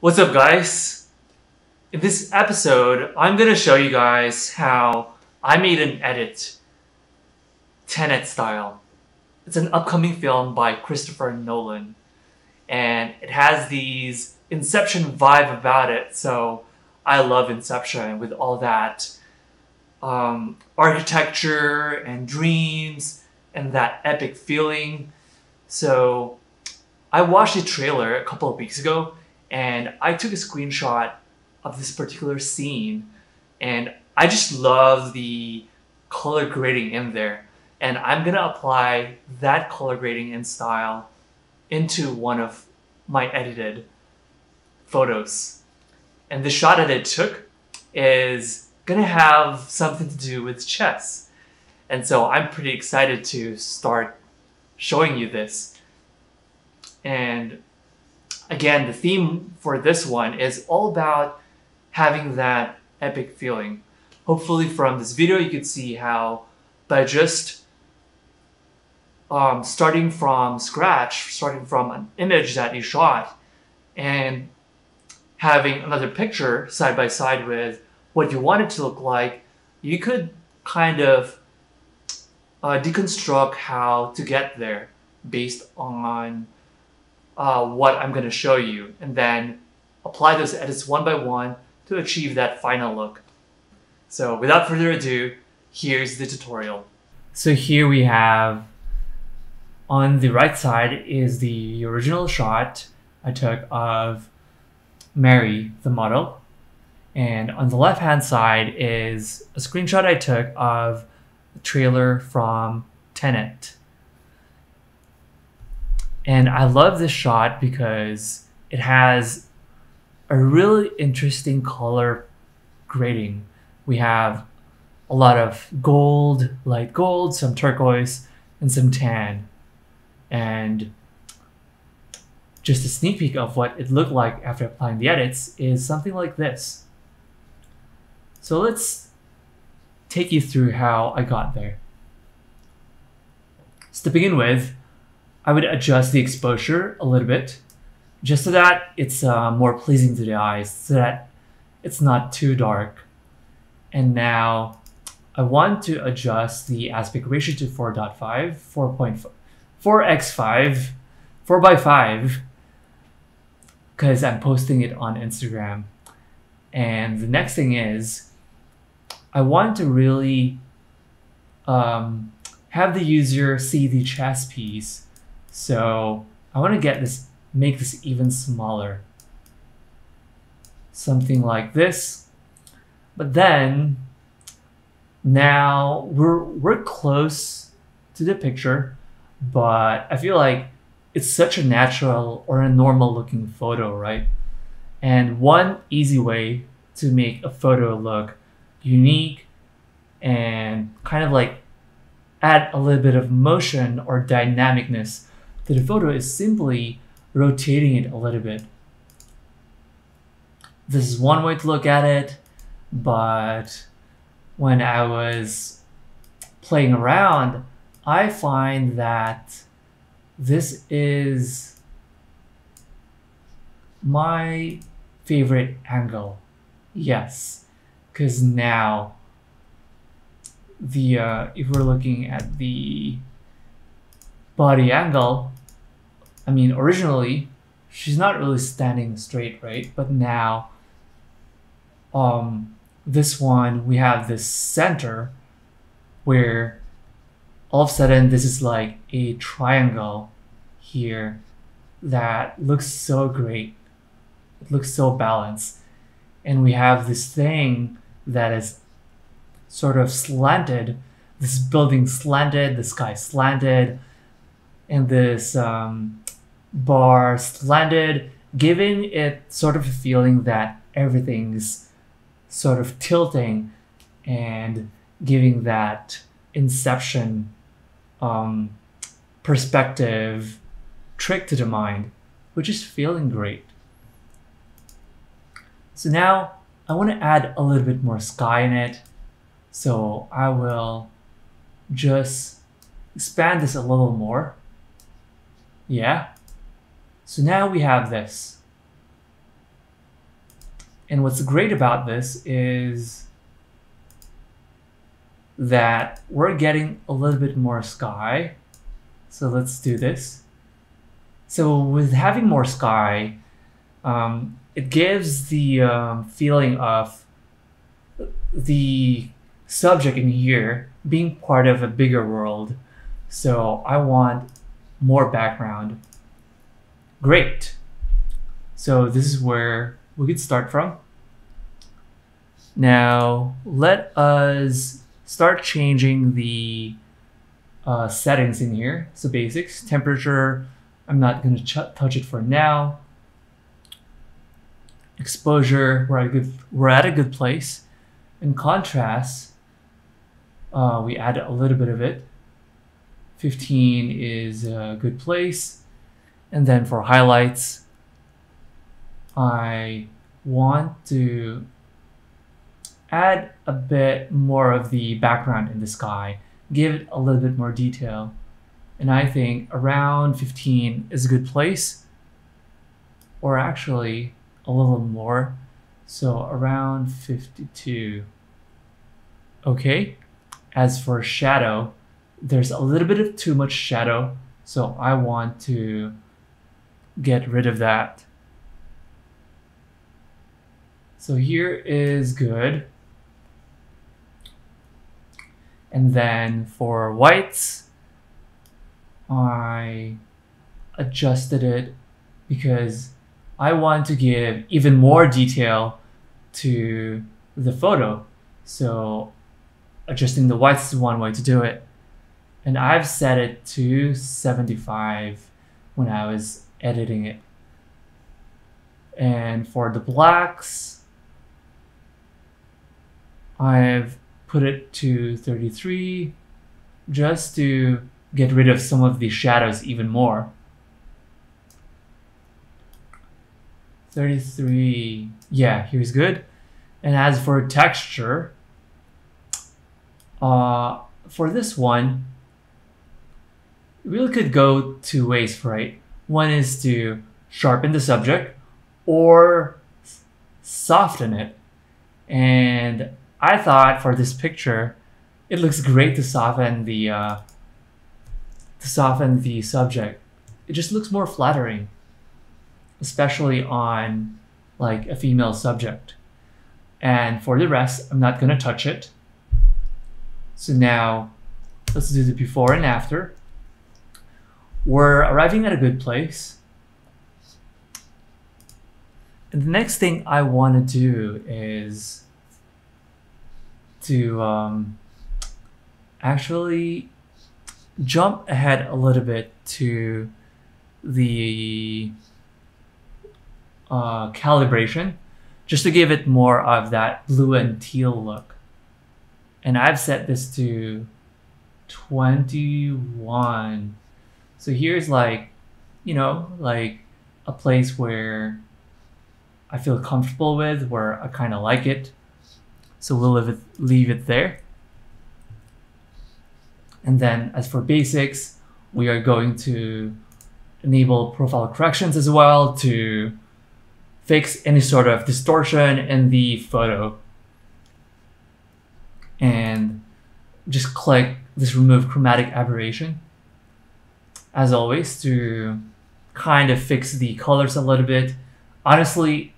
What's up, guys? In this episode, I'm gonna show you guys how I made an edit TENET style. It's an upcoming film by Christopher Nolan, and it has these Inception vibe about it. So I love Inception with all that architecture and dreams and that epic feeling. So I watched the trailer a couple of weeks ago, and I took a screenshot of this particular scene, and I just love the color grading in there. And I'm gonna apply that color grading and style into one of my edited photos. And the shot that it took is gonna have something to do with chess. And so I'm pretty excited to start showing you this. And again, the theme for this one is all about having that epic feeling. Hopefully from this video you could see how by just starting from scratch, starting from an image that you shot and having another picture side by side with what you want it to look like, you could kind of deconstruct how to get there based on what I'm going to show you, and then apply those edits one by one to achieve that final look. So without further ado, here's the tutorial. So here we have, on the right side is the original shot I took of Mary, the model. And on the left hand side is a screenshot I took of the trailer from TENET. And I love this shot because it has a really interesting color grading. We have a lot of gold, light gold, some turquoise, and some tan. And just a sneak peek of what it looked like after applying the edits is something like this. So let's take you through how I got there. So to begin with, I would adjust the exposure a little bit, just so that it's more pleasing to the eyes, so that it's not too dark. And now I want to adjust the aspect ratio to 4.5, 4x5, 4x5, because I'm posting it on Instagram. And the next thing is, I want to really have the user see the chess piece. So I want to make this even smaller. Something like this. But then now we're close to the picture, but I feel like it's such a natural or a normal looking photo, right? And one easy way to make a photo look unique and kind of like add a little bit of motion or dynamicness to the photo is simply rotating it a little bit. This is one way to look at it, but when I was playing around, I find that this is my favorite angle. Yes, because now if we're looking at the body angle, I mean, originally she's not really standing straight, right? But now this one, we have this center where all of a sudden this is like a triangle here that looks so great. It looks so balanced. And we have this thing that is sort of slanted, this building slanted, the sky slanted, and this bar slanted, giving it sort of a feeling that everything's sort of tilting and giving that Inception perspective trick to the mind, which is feeling great. So now I want to add a little bit more sky in it. So I will just expand this a little more. Yeah. So now we have this. And what's great about this is that we're getting a little bit more sky. So let's do this. So with having more sky, it gives the feeling of the subject in here being part of a bigger world. So I want more background. Great. So this is where we could start from. Now let us start changing the settings in here. So basics, temperature, I'm not going to touch it for now. Exposure, we're at a good place. In contrast, we add a little bit of it. 15 is a good place. And then for highlights, I want to add a bit more of the background in the sky, give it a little bit more detail. And I think around 15 is a good place, or actually a little more. So around 52. Okay. As for shadow, there's a little bit of too much shadow, so I want to get rid of that. So here is good. And then for whites, I adjusted it because I want to give even more detail to the photo. So adjusting the whites is one way to do it. And I've set it to 75 when I was editing it. And for the blacks, I've put it to 33 just to get rid of some of the shadows even more. 33, yeah, here's good. And as for texture, for this one, you really could go two ways, right? One is to sharpen the subject or soften it. And I thought for this picture, it looks great to soften the subject. It just looks more flattering, especially on like a female subject. And for the rest, I'm not gonna touch it. So now let's do the before and after. We're arriving at a good place. And the next thing I want to do is to actually jump ahead a little bit to the calibration, just to give it more of that blue and teal look. And I've set this to 21. So here's like, you know, like a place where I feel comfortable with, where I kind of like it. So we'll leave it there. And then as for basics, we are going to enable profile corrections as well to fix any sort of distortion in the photo. And just click this remove chromatic aberration, as always, to kind of fix the colors a little bit. Honestly,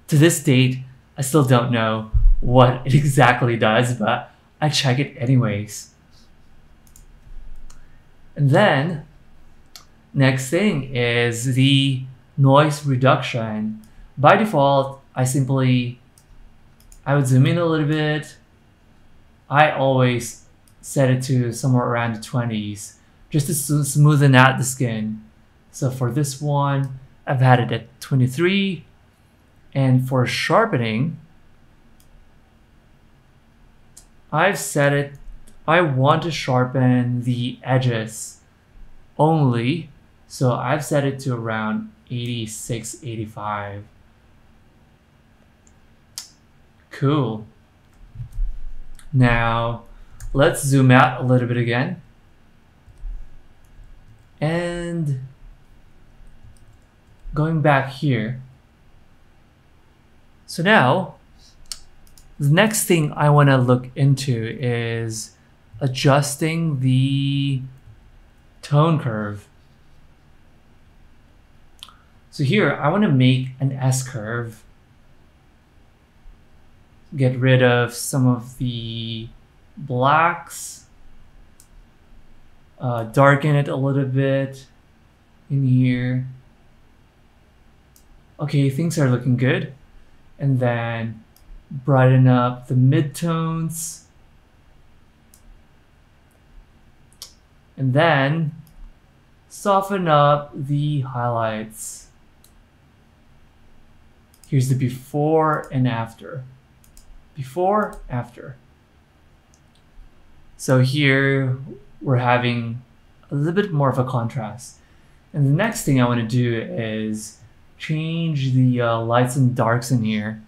to this date, I still don't know what it exactly does, but I check it anyways. And then next thing is the noise reduction. By default, I would zoom in a little bit. I always set it to somewhere around the 20s just to smoothen out the skin. So for this one, I've had it at 23. And for sharpening, I've set it, I want to sharpen the edges only. So I've set it to around 86, 85. Cool. Now, let's zoom out a little bit again. And going back here, So now, the next thing I want to look into is adjusting the tone curve. So here, I want to make an S-curve. Get rid of some of the blacks. Darken it a little bit in here. Okay, things are looking good. And then brighten up the midtones. And then soften up the highlights. Here's the before and after. Before, after. So here we're having a little bit more of a contrast. And the next thing I want to do is change the lights and darks in here.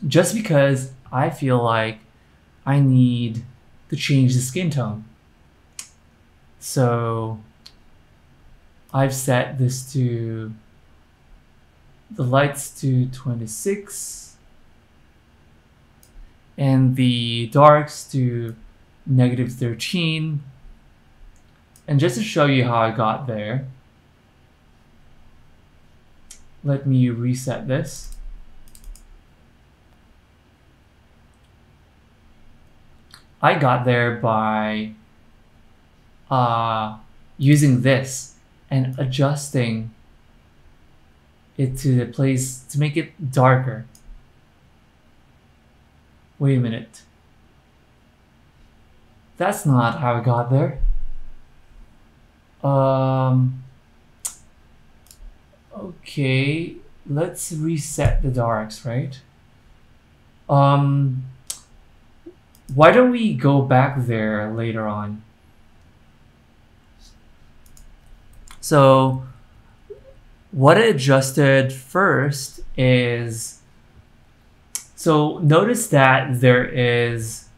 Just because I feel like I need to change the skin tone. So I've set this to the lights to 26 and the darks to -13. And just to show you how I got there, let me reset this. I got there by using this and adjusting it to the place to make it darker. Wait a minute. That's not how I got there. Okay, let's reset the darks, right? Why don't we go back there later on? So what I adjusted first is, so notice that there is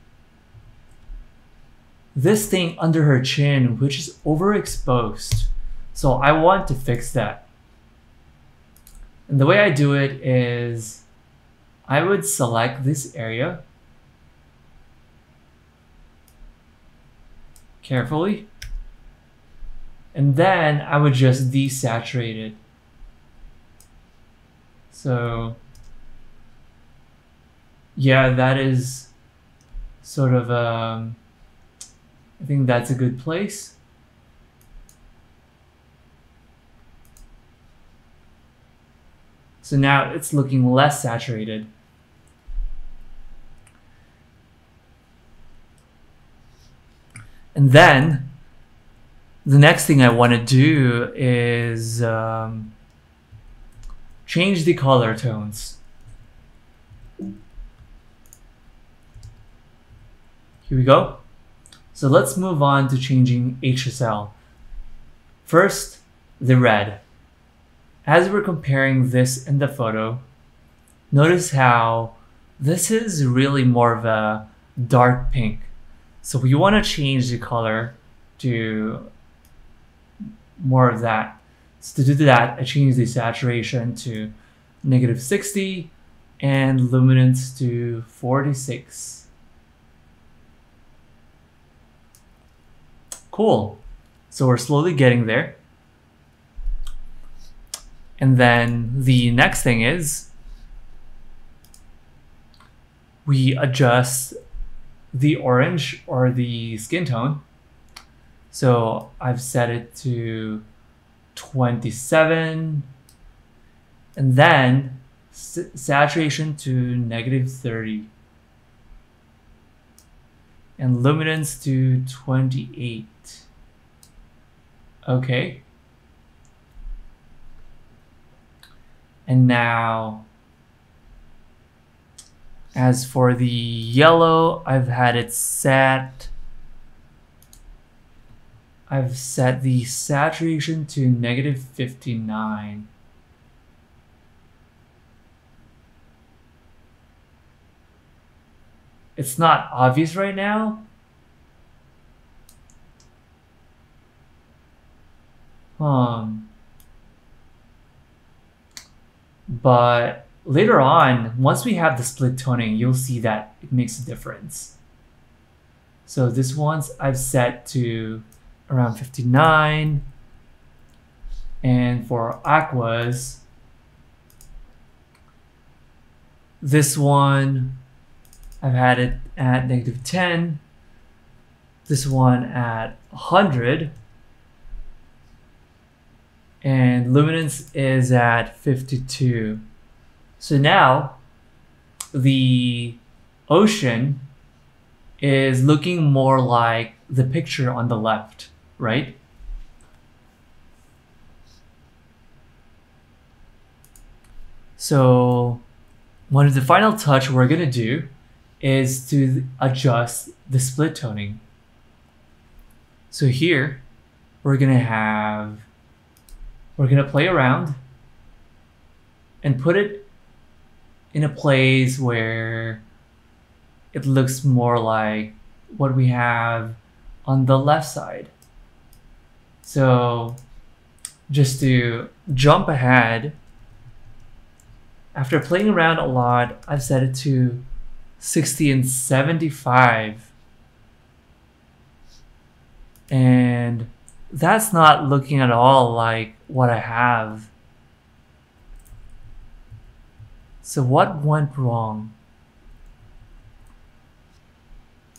this thing under her chin which is overexposed. So I want to fix that. And the way I do it is I would select this area carefully, and then I would just desaturate it. So yeah, that is sort of I think that's a good place. So now it's looking less saturated. And then the next thing I want to do is change the color tones. Here we go. So let's move on to changing HSL. First, the red. As we're comparing this and the photo, notice how this is really more of a dark pink. So we want to change the color to more of that. So to do that, I change the saturation to -60 and luminance to 46. Cool. So we're slowly getting there. And then the next thing is we adjust the orange or the skin tone. So I've set it to 27 and then saturation to -30 and luminance to 28. Okay. And now, as for the yellow, I've had it set. I've set the saturation to -59. It's not obvious right now. But later on, once we have the split toning, you'll see that it makes a difference. So this one's I've set to around 59. And for aquas, this one, I've had it at -10. This one at 100. And luminance is at 52. So now the ocean is looking more like the picture on the left, right? So one of the final touch we're gonna do is to adjust the split toning. So here we're gonna play around and put it in a place where it looks more like what we have on the left side. So just to jump ahead, after playing around a lot, I've set it to 60 and 75. And that's not looking at all like what I have. So what went wrong?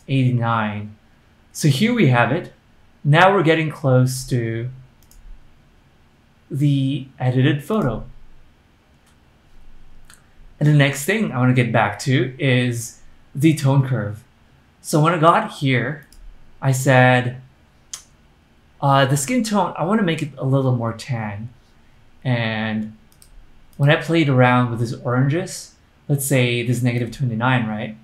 89. So here we have it. Now we're getting close to the edited photo. And the next thing I want to get back to is the tone curve. So when I got here, I said, the skin tone, I want to make it a little more tan. And when I played around with these oranges, let's say this -29, right?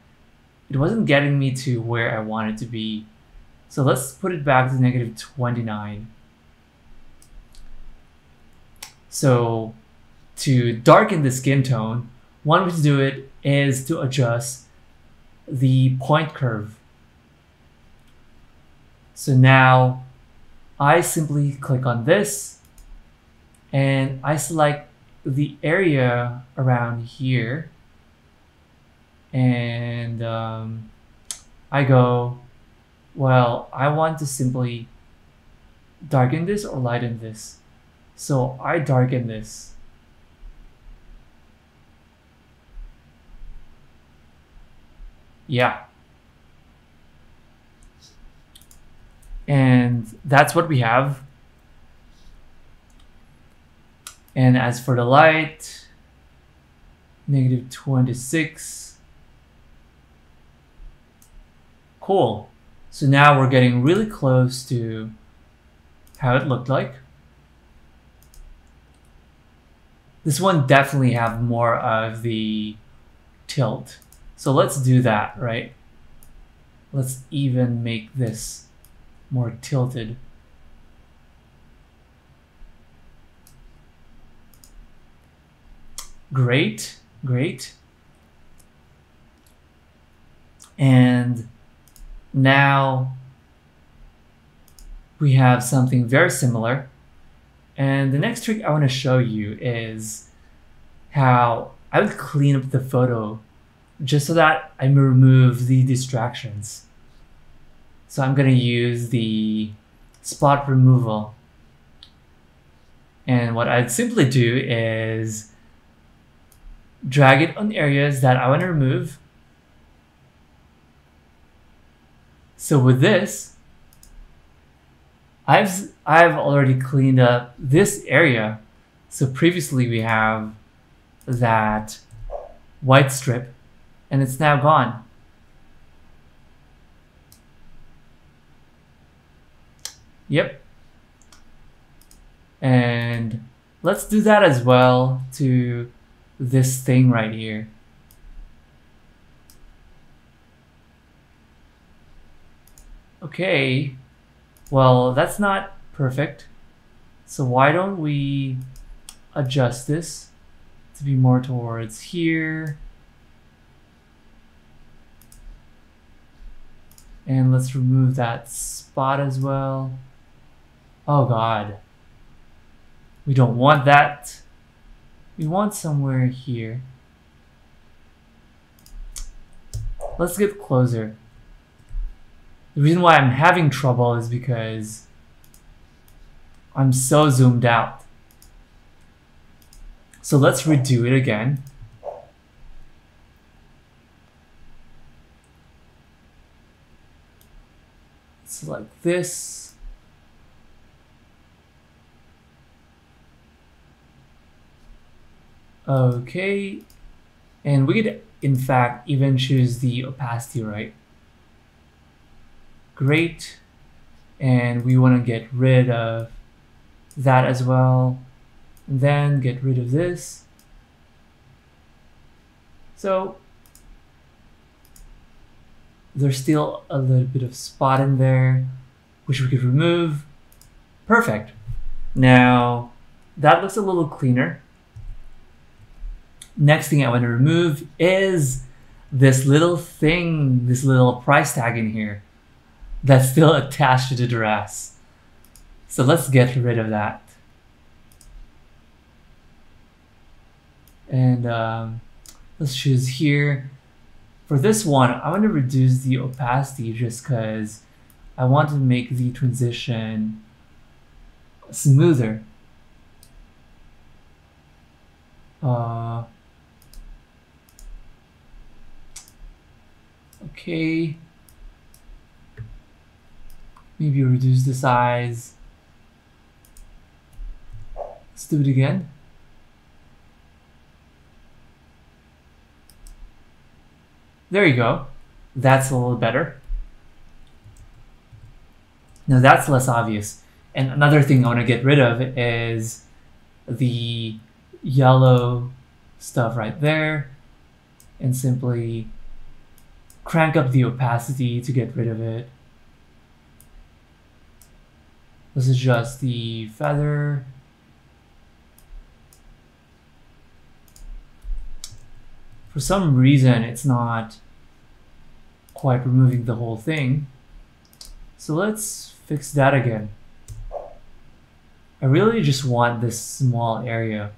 It wasn't getting me to where I wanted to be. So let's put it back to -29. So to darken the skin tone, one way to do it is to adjust the point curve. So now I simply click on this and I select the area around here, and I go, well, I want to simply darken this or lighten this. So I darken this. Yeah. And that's what we have. And as for the light, -26. Cool. So now we're getting really close to how it looked like. This one definitely have more of the tilt. So let's do that, right? Let's even make this more tilted. Great, great. And now we have something very similar. And the next trick I want to show you is how I would clean up the photo just so that I remove the distractions. So I'm going to use the spot removal. And what I'd simply do is drag it on areas that I want to remove. So with this, I've already cleaned up this area. So previously we have that white strip and it's now gone. Yep. And let's do that as well to this thing right here. Okay, well, that's not perfect. So why don't we adjust this to be more towards here. And let's remove that spot as well. Oh God, we don't want that. We want somewhere here. Let's get closer. The reason why I'm having trouble is because I'm so zoomed out. So let's redo it again. It's like this. Okay. And we could, in fact, even choose the opacity, right? Great. And we want to get rid of that as well. And then get rid of this. So there's still a little bit of spot in there, which we could remove. Perfect. Now that looks a little cleaner. Next thing I want to remove is this little thing, this little price tag in here that's still attached to the dress. So let's get rid of that. And let's choose here. For this one, I want to reduce the opacity just because I want to make the transition smoother. Okay. Maybe reduce the size. Let's do it again. There you go. That's a little better. Now that's less obvious. And another thing I want to get rid of is the yellow stuff right there, and simply crank up the opacity to get rid of it. Let's adjust the feather. For some reason, it's not quite removing the whole thing. So let's fix that again. I really just want this small area.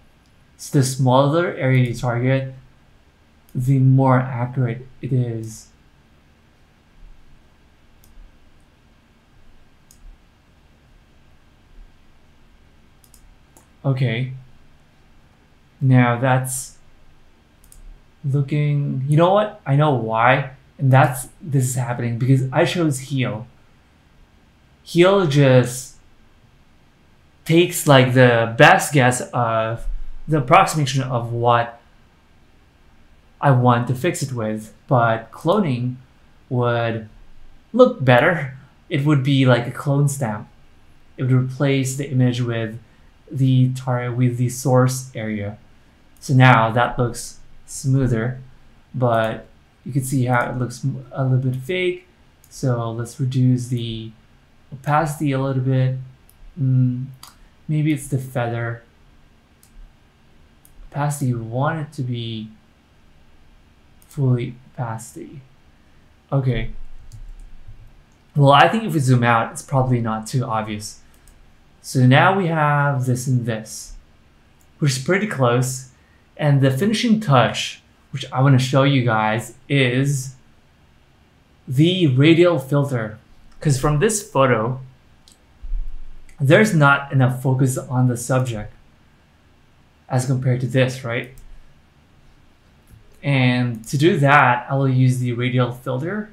So the smaller area you target, the more accurate it is. Okay. Now that's looking, you know what? I know why. And this is happening because I chose heel. Heel just takes like the best guess of the approximation of what I want to fix it with, but cloning would look better. It would be like a clone stamp. It would replace the image with the source area. So now that looks smoother, but you can see how it looks a little bit fake. So let's reduce the opacity a little bit. Maybe it's the feather. Opacity, you want it to be fully opacity. Okay. Well, I think if we zoom out, it's probably not too obvious. So now we have this and this, which is pretty close. And the finishing touch, which I want to show you guys, is the radial filter. Because from this photo, there's not enough focus on the subject as compared to this, right? And to do that, I will use the radial filter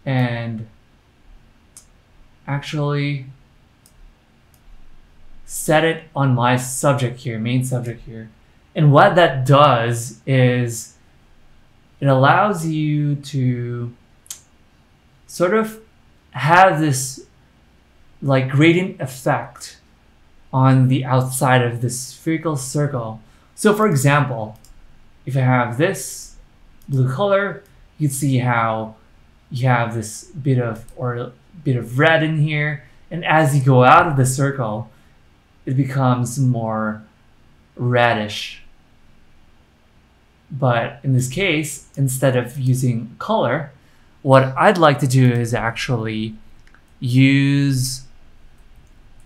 and actually set it on my subject here, main subject here. And what that does is it allows you to sort of have this like gradient effect on the outside of this spherical circle. So for example, if I have this blue color, you can see how you have this bit of red in here, and as you go out of the circle, it becomes more reddish. But in this case, instead of using color, what I'd like to do is actually use,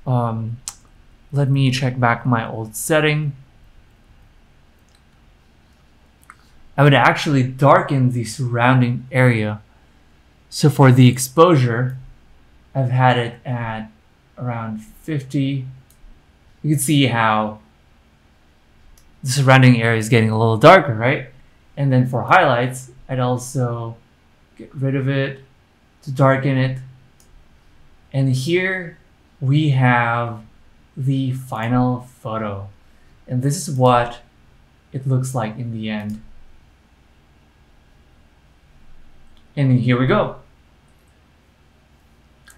let me check back my old setting. I would actually darken the surrounding area. So for the exposure, I've had it at around 50. You can see how the surrounding area is getting a little darker, right? And then for highlights, I'd also get rid of it to darken it. And here we have the final photo. And this is what it looks like in the end. And here we go.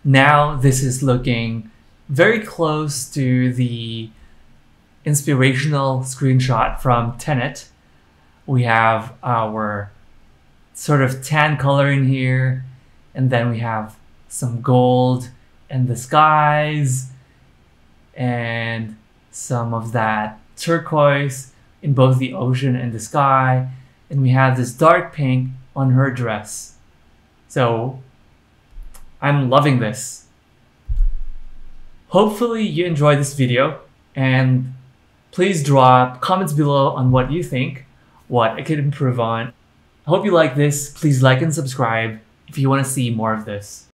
Now this is looking very close to the inspirational screenshot from TENET. We have our sort of tan color in here, and then we have some gold and the skies, and some of that turquoise in both the ocean and the sky, and we have this dark pink on her dress. So I'm loving this. Hopefully you enjoyed this video, and please drop comments below on what you think, what I could improve on. I hope you like this. Please like and subscribe if you want to see more of this.